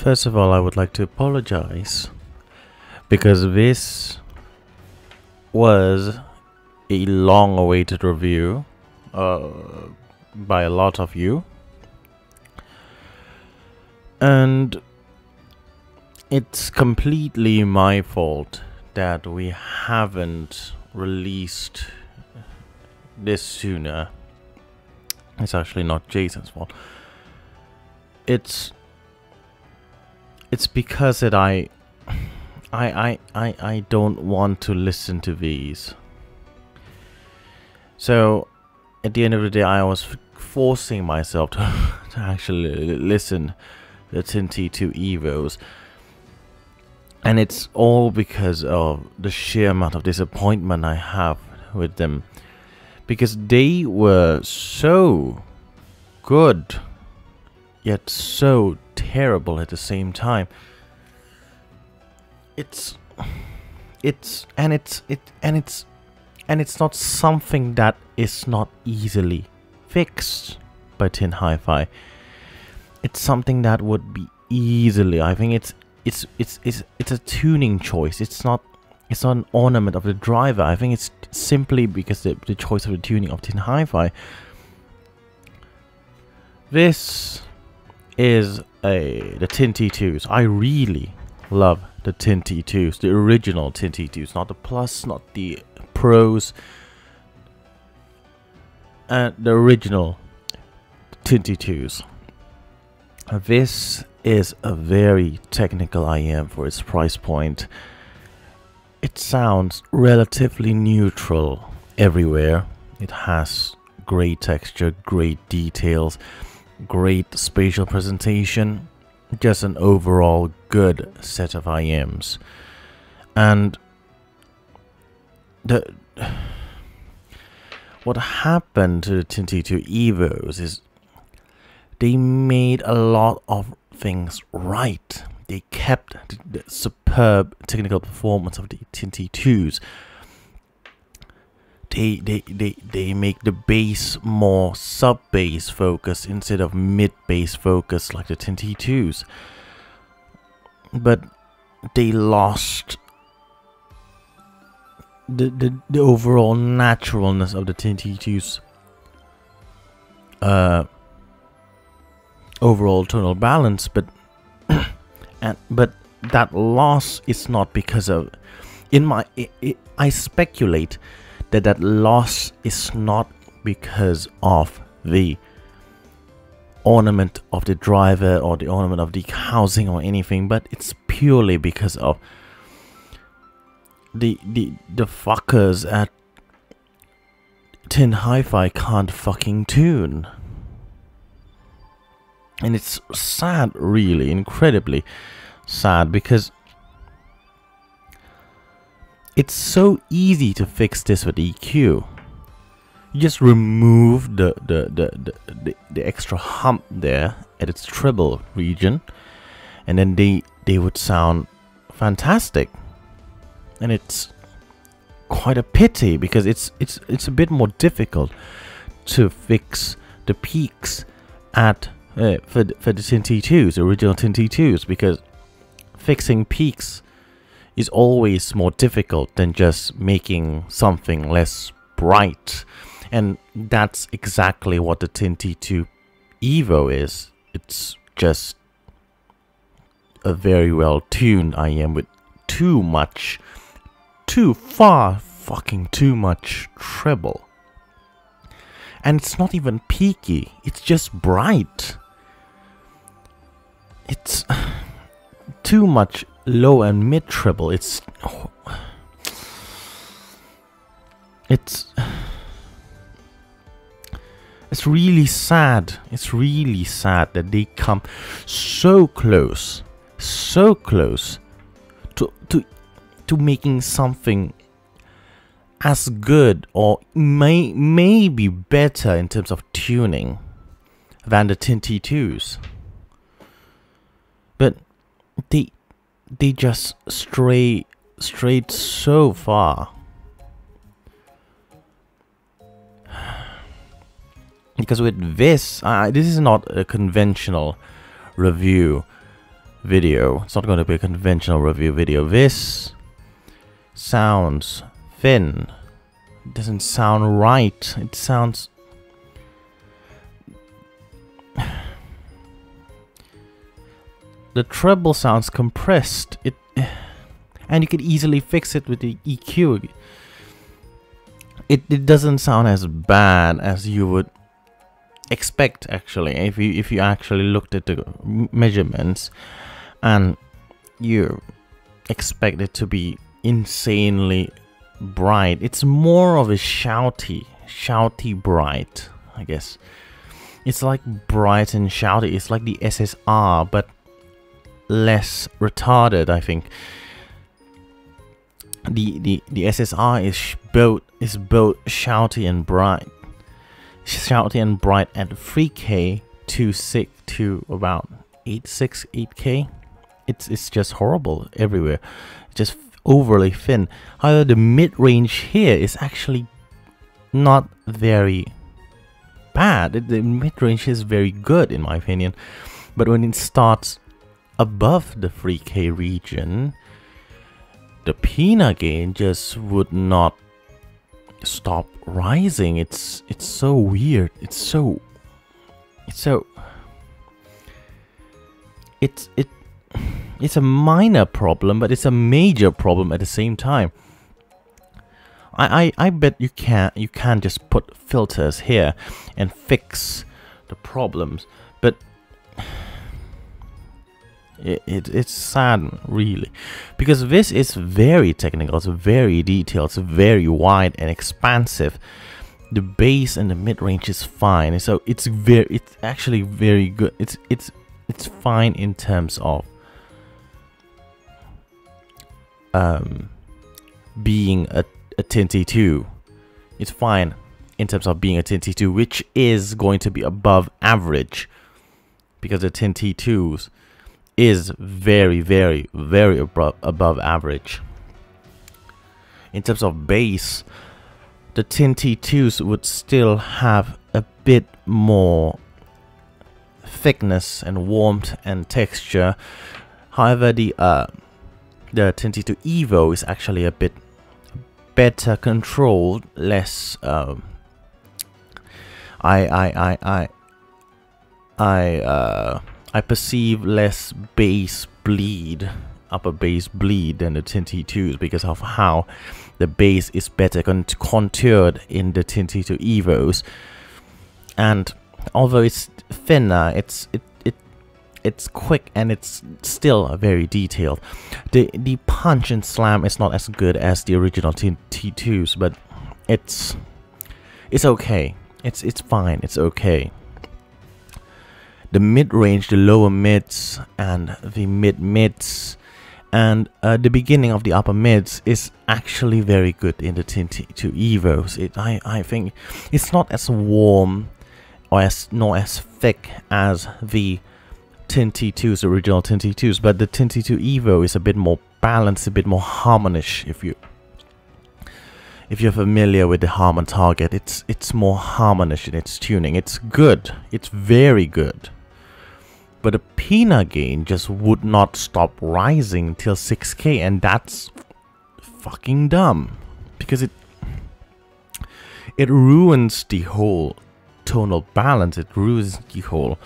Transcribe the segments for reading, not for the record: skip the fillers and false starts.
First of all, I would like to apologize because this was a long-awaited review by a lot of you, and it's completely my fault that we haven't released this sooner. It's actually not Jason's fault. It's because that I don't want to listen to these. So at the end of the day, I was forcing myself to actually listen to the T2 Evos, and it's all because of the sheer amount of disappointment I have with them, because they were so good yet so terrible at the same time. It's not something that is not easily fixed by Tin Hi-Fi. It's something that would be easily, I think it's a tuning choice. It's not an ornament of the driver. I think it's simply because the choice of the tuning of Tin Hi-Fi. This is the Tin T2s. I really love the Tin T2s, the original Tin T2s, not the Plus, not the Pros, and the original Tin T2s. This is a very technical IM for its price point. It sounds relatively neutral everywhere. It has great texture, great details, great spatial presentation, just an overall good set of IMs. And what happened to the T2 Evos is they made a lot of things right. They kept the superb technical performance of the T2s. They make the bass more sub-bass focused instead of mid-bass focused like the T2s. But they lost the overall naturalness of the T2s. Overall tonal balance, but that loss is not because of, I speculate that loss is not because of the ornament of the driver or the ornament of the housing or anything, but it's purely because of the fuckers at Tin Hi-Fi can't fucking tune. And it's sad, really, incredibly sad, because it's so easy to fix this with EQ. You just remove the extra hump there at its treble region, and then they would sound fantastic. And it's quite a pity, because it's a bit more difficult to fix the peaks at for the Tin T2s, the original Tin T2s, because fixing peaks is always more difficult than just making something less bright. And that's exactly what the Tin T2 Evo is. It's just a very well tuned IM with too much treble. And it's not even peaky, it's just bright. It's too much low and mid treble. It's really sad. It's really sad that they come so close to making something as good or maybe better in terms of tuning than the Tin T2s. But they just strayed so far. Because with this is not a conventional review. video. It's not going to be a conventional review video. This sounds thin. It doesn't sound right. It sounds... The treble sounds compressed. And you could easily fix it with the EQ. It doesn't sound as bad as you would expect, actually, if you actually looked at the measurements and you expect it to be insanely bright. It's more of a shouty bright, I guess. It's like bright and shouty. It's like the SSR, but less retarded, I think. The SSR is both shouty and bright. Shouty and bright at 3K to about 8K. It's just horrible everywhere. Just overly thin. However, the mid-range here is actually not very bad. The mid-range is very good in my opinion. But when it starts above the 3K region, the Pina gain just would not stop rising. It's so weird. It's a minor problem, but it's a major problem at the same time. I bet you can't just put filters here and fix the problems, but it's sad, really, because this is very technical, it's very detailed, it's very wide and expansive. The bass and the mid-range is fine, so it's actually very good. It's fine in terms of being a 10T2. It's fine in terms of being a 10T2, which is going to be above average, because the 10T2s is very above average. In terms of bass, the 10T2s would still have a bit more thickness and warmth and texture. However, the 10T2 Evo is actually a bit better controlled, less I perceive less bass bleed, upper bass bleed than the 10T2s, because of how the bass is better contoured in the 10T2 Evos. And although it's thinner, it's quick and it's still very detailed. The punch and slam is not as good as the original T2s, but it's okay. It's fine. It's okay. The mid-range, the lower mids, and the mid-mids, and the beginning of the upper mids is actually very good in the T2 Evos. I think it's not as warm or nor as thick as the 10T2s, original 10T2s, but the 10T2 Evo is a bit more balanced, a bit more harmonish. If you're familiar with the Harman target, it's more harmonish in its tuning. It's good. It's very good. But the Pina gain just would not stop rising till 6K, and that's fucking dumb, because it ruins the whole tonal balance. It ruins the whole.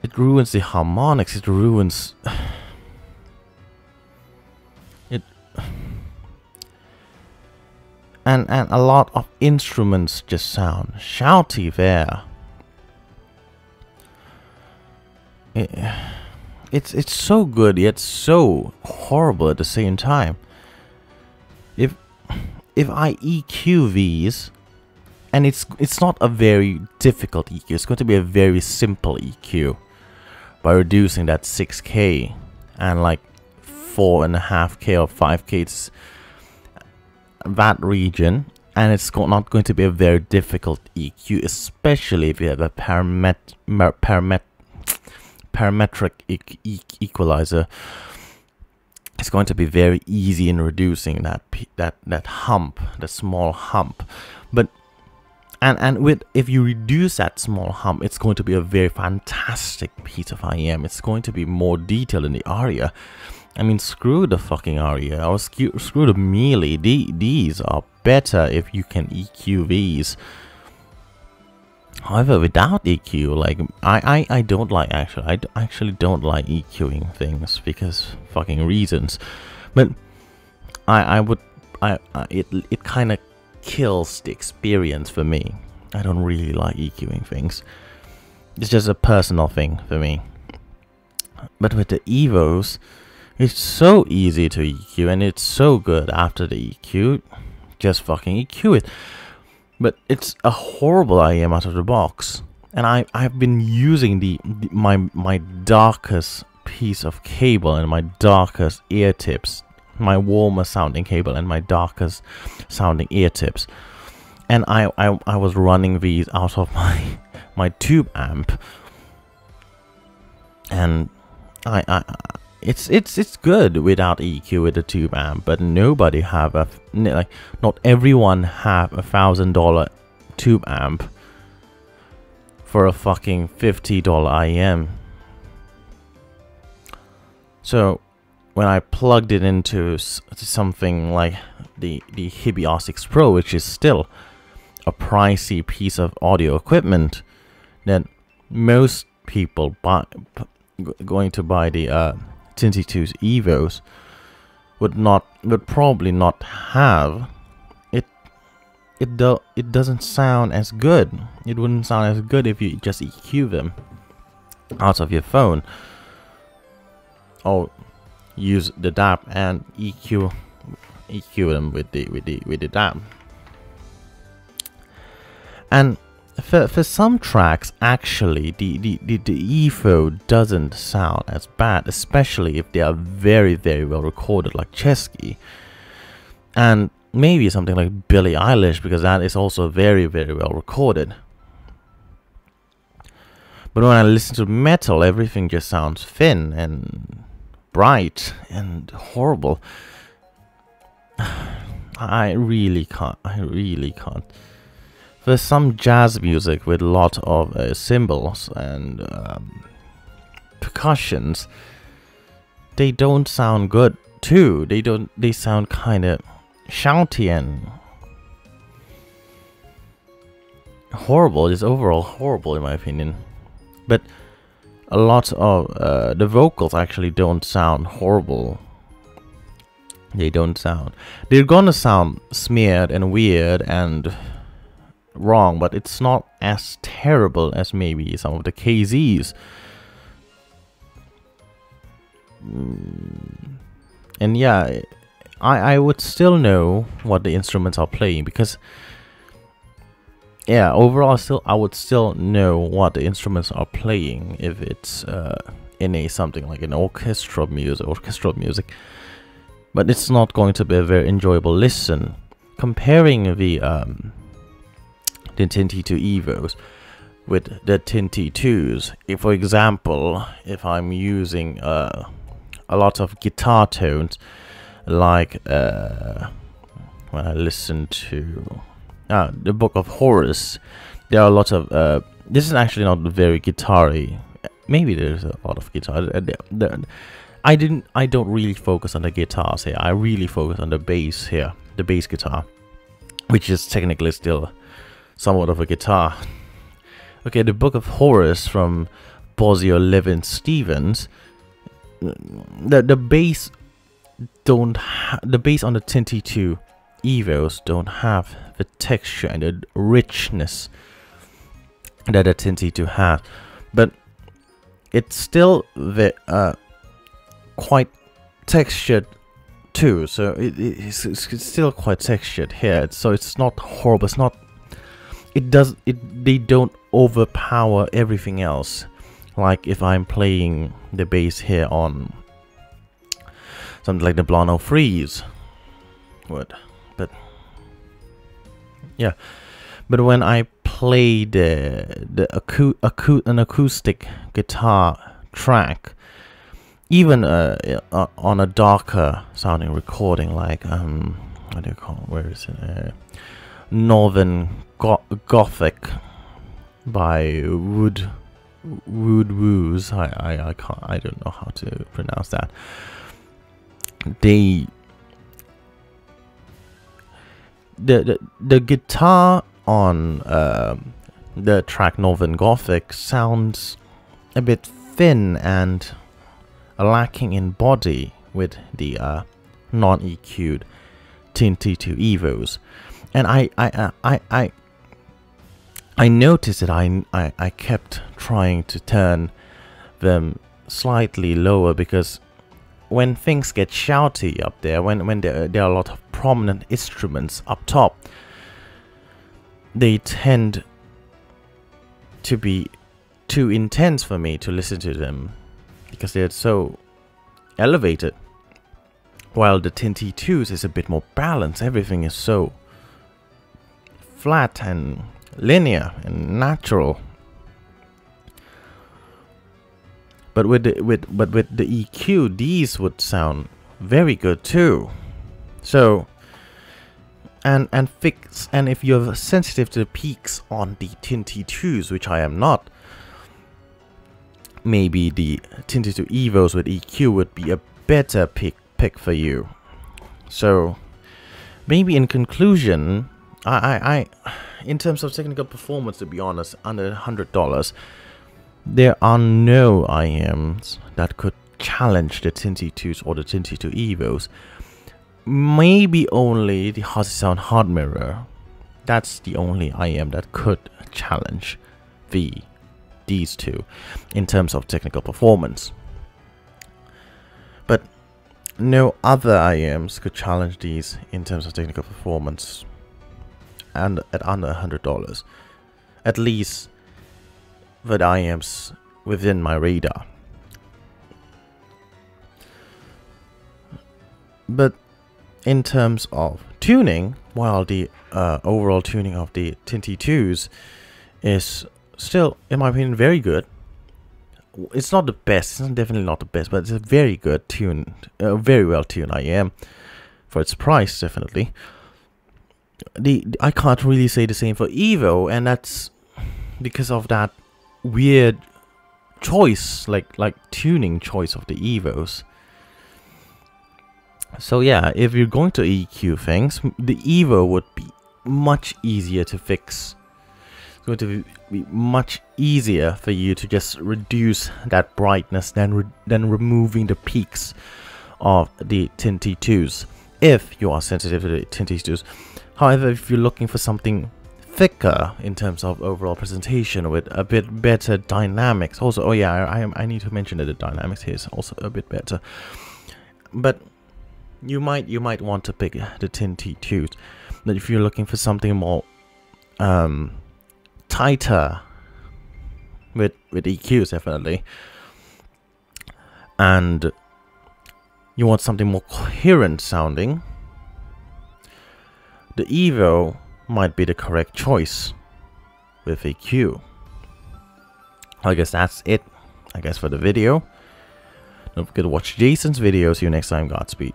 It ruins the harmonics. It ruins it, and a lot of instruments just sound shouty there. It's so good yet so horrible at the same time. If I EQ these, and it's not a very difficult EQ, it's going to be a very simple EQ by reducing that 6K and like 4.5K or 5K, it's that region, and it's not going to be a very difficult EQ, especially if you have a parametric equalizer. It's going to be very easy in reducing that hump, the small hump. But And with, if you reduce that small hump, it's going to be a very fantastic piece of IEM. It's going to be more detailed in the aria. I mean, screw the fucking aria, or screw the melee. These are better if you can EQ these. However, without EQ, like I don't like, I actually don't like EQing things because fucking reasons. But it kind of kills the experience for me. I don't really like EQing things. It's just a personal thing for me. But with the Evos, it's so easy to EQ, and it's so good after the EQ. Just fucking EQ it. But it's a horrible IEM out of the box. And I've been using my darkest piece of cable and my darkest ear tips, my warmer sounding cable and my darkest sounding ear tips. And I was running these out of my tube amp. And it's good without EQ with the tube amp, but nobody have a, like, not everyone have $1,000 tube amp for a fucking $50 IEM. So when I plugged it into something like the HIBY R6 Pro, which is still a pricey piece of audio equipment, then most people going to buy the T2 Evos would probably not have it. It doesn't sound as good. It wouldn't sound as good if you just EQ them out of your phone, or use the DAP and EQ them with the DAP. And for some tracks, actually, the Evo doesn't sound as bad, especially if they are very, very well recorded, like Chesky, and maybe something like Billie Eilish, because that is also very, very well recorded. But when I listen to metal, everything just sounds thin and bright and horrible. I really can't. There's some jazz music with a lot of cymbals and percussions. They don't sound good too. They sound kind of shouty and horrible. It's overall horrible in my opinion. But a lot of the vocals actually don't sound horrible. They don't sound. They're gonna sound smeared and weird and wrong, but it's not as terrible as maybe some of the KZs. And yeah, I would still know what the instruments are playing, because yeah, overall I would still know what the instruments are playing if it's in something like an orchestral music. But it's not going to be a very enjoyable listen. Comparing the T2 Evos with the T2s. If, for example, if I'm using a lot of guitar tones, like when I listen to the Book of Horus, there are a lot of this is actually not very guitar-y. Maybe there's a lot of guitar. I don't really focus on the guitars here. I really focus on the bass here, the bass guitar, which is technically still somewhat of a guitar. Okay, the Book of Horus from Bosio Levin Stevens. The bass the bass on the T2 Evos don't have the texture and the richness that the T2 has, but it's still quite textured too. So it's still quite textured here. So it's not horrible. It's not. They don't overpower everything else. Like if I'm playing the bass here on something like the Blano Freeze. But yeah. But when I play an acoustic guitar track, even on a darker sounding recording, like what do you call it? Where is it? Northern Gothic by Wood Woos. I don't know how to pronounce that. The guitar on the track Northern Gothic sounds a bit thin and lacking in body with the non-EQ'd T2 Evos, and I noticed that I kept trying to turn them slightly lower, because when things get shouty up there, when there are a lot of prominent instruments up top, they tend to be too intense for me to listen to them, because they're so elevated, while the T2s is a bit more balanced. Everything is so flat and linear and natural. But with the EQ, these would sound very good too. So and if you're sensitive to the peaks on the T2s, which I am not, maybe the T2 Evos with EQ would be a better pick for you. So maybe in conclusion, I in terms of technical performance, to be honest, under $100, there are no IMs that could challenge the T2s or the T2 Evos. Maybe only the Sound Hard Mirror. That's the only IM that could challenge these two in terms of technical performance. But no other IMs could challenge these in terms of technical performance, and at under $100, at least with IMs within my radar. But in terms of tuning, while the overall tuning of the T2s is still, in my opinion, very good. It's not the best, it's definitely not the best, but it's a very good tuned, very well tuned IM for its price, definitely. I can't really say the same for Evo, and that's because of that weird choice, like tuning choice of the Evos. So yeah, if you're going to EQ things, the Evo would be much easier to fix. It's going to be much easier for you to just reduce that brightness than removing the peaks of the T2s, if you are sensitive to the T2s. However, if you're looking for something thicker in terms of overall presentation with a bit better dynamics, also, oh yeah, I need to mention that the dynamics here is also a bit better. But you might want to pick the T2s. But if you're looking for something more tighter with EQs, definitely, and you want something more coherent sounding, the Evo might be the correct choice with EQ. I guess that's it, for the video. Don't forget to watch Jason's video. See you next time. Godspeed.